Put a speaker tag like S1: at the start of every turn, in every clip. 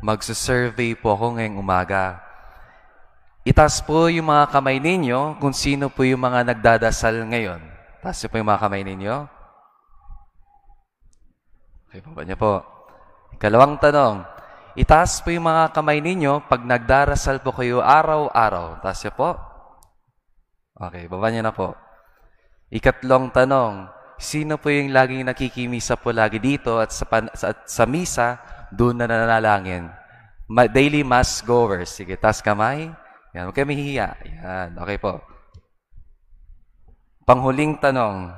S1: Magsusurvey po ako ngayong umaga. Itaas po yung mga kamay ninyo kung sino po yung mga nagdadasal ngayon. Taas po yung mga kamay ninyo. Okay po ba niyo po? Ikalawang tanong. Itaas po yung mga kamay ninyo pag nagdarasal po kayo araw-araw. Taas niyo po. Okay, baba niyo na po. Ikatlong tanong. Sino po yung laging nakikimisa po lagi dito at sa misa, doon na nanalangin? Daily mass goers. Sige, taas kamay. Yan, huwag kayo mahihiya. Yan, okay po. Panghuling tanong.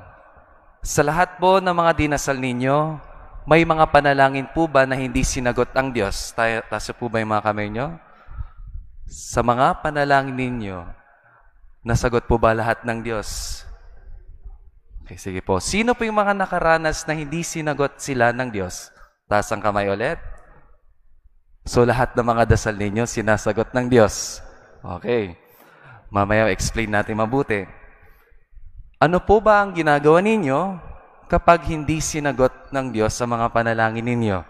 S1: Sa lahat po ng mga dinasal ninyo, may mga panalangin po ba na hindi sinagot ang Diyos? Taas po ba yung mga kamay nyo? Sa mga panalangin ninyo, nasagot po ba lahat ng Diyos? Okay, sige po. Sino po yung mga nakaranas na hindi sinagot sila ng Diyos? Taas ang kamay ulit. So, lahat ng mga dasal ninyo, sinasagot ng Diyos. Okay. Mamaya, explain natin mabuti. Ano po ba ang ginagawa ninyo kapag hindi sinagot ng Diyos sa mga panalangin ninyo?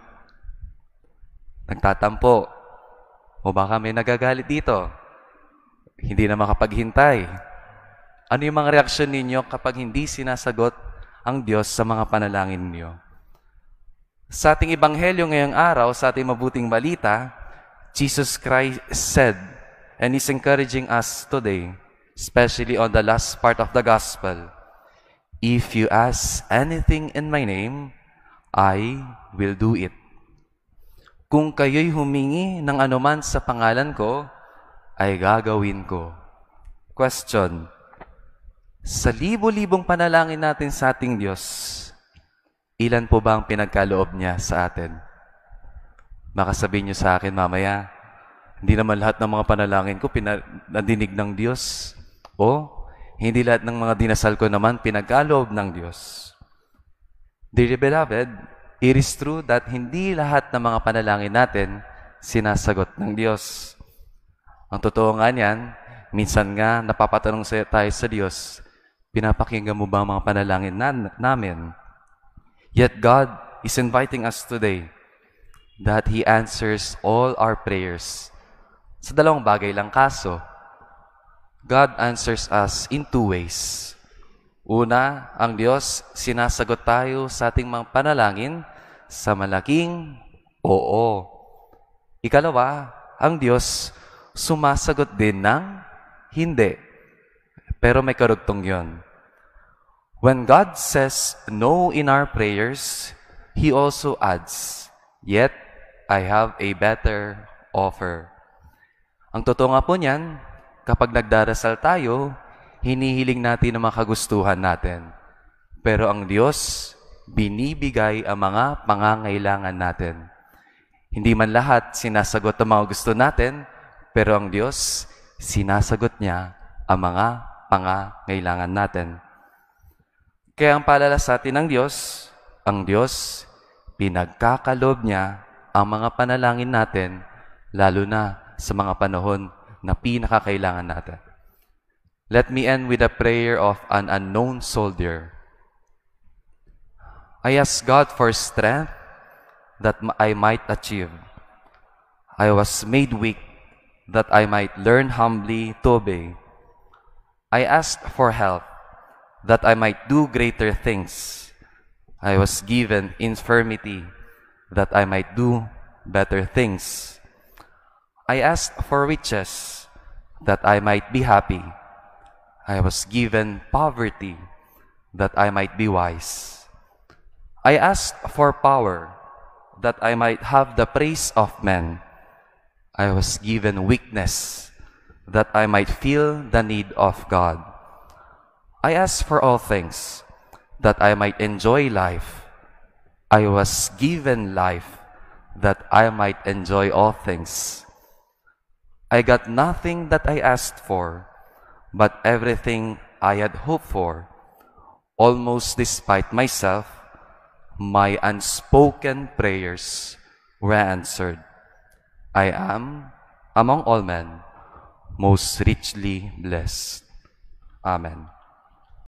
S1: Nagtatampo. O baka may nagagalit dito. Hindi na makapaghintay. Ano yung mga reaksyon ninyo kapag hindi sinasagot ang Diyos sa mga panalangin ninyo? Sa ating ebanghelyo ngayong araw, sa ating mabuting balita, Jesus Christ said, and is encouraging us today, especially on the last part of the gospel, "If you ask anything in my name, I will do it." Kung kayo'y humingi ng anuman sa pangalan ko, ay gagawin ko. Question: sa libo-libong panalangin natin sa ating Diyos, ilan po ba ang pinagkaloob niya sa atin? Baka sabihin niyo sa akin mamaya, hindi naman lahat ng mga panalangin ko nadinig ng Diyos. O, hindi lahat ng mga dinasal ko naman pinagkaloob ng Diyos. Dear beloved, it is true that hindi lahat ng mga panalangin natin sinasagot ng Diyos. Ang totoo nga niyan, minsan nga napapatanong tayo sa Diyos, pinapakinggan mo ba ang mga panalangin namin? Yet God is inviting us today that He answers all our prayers. Sa dalawang bagay lang kaso, God answers us in two ways. Una, ang Diyos, sinasagot tayo sa ating mga panalangin sa malaking oo. Ikalawa, ang Diyos sumasagot din ng hindi. Pero may karugtong yun. When God says no in our prayers, He also adds, "Yet I have a better offer." Ang totoo nga po niyan, kapag nagdarasal tayo, hinihiling natin ang mga kagustuhan natin. Pero ang Diyos, binibigay ang mga pangangailangan natin. Hindi man lahat sinasagot ang mga gusto natin, pero ang Diyos, sinasagot niya ang mga pangangailangan natin. Kaya ang paalala sa atin ng Diyos, ang Diyos, pinagkakaloob niya ang mga panalangin natin, lalo na sa mga panahon na pinakakailangan natin. Let me end with a prayer of an unknown soldier. I ask God for strength that I might achieve. I was made weak that I might learn humbly to obey. I asked for help that I might do greater things. I was given infirmity that I might do better things. I asked for riches that I might be happy. I was given poverty that I might be wise. I asked for power that I might have the praise of men. I was given weakness that I might feel the need of God. I asked for all things that I might enjoy life. I was given life that I might enjoy all things. I got nothing that I asked for, but everything I had hoped for. Almost despite myself, my unspoken prayers were answered. I am, among all men, most richly blessed. Amen.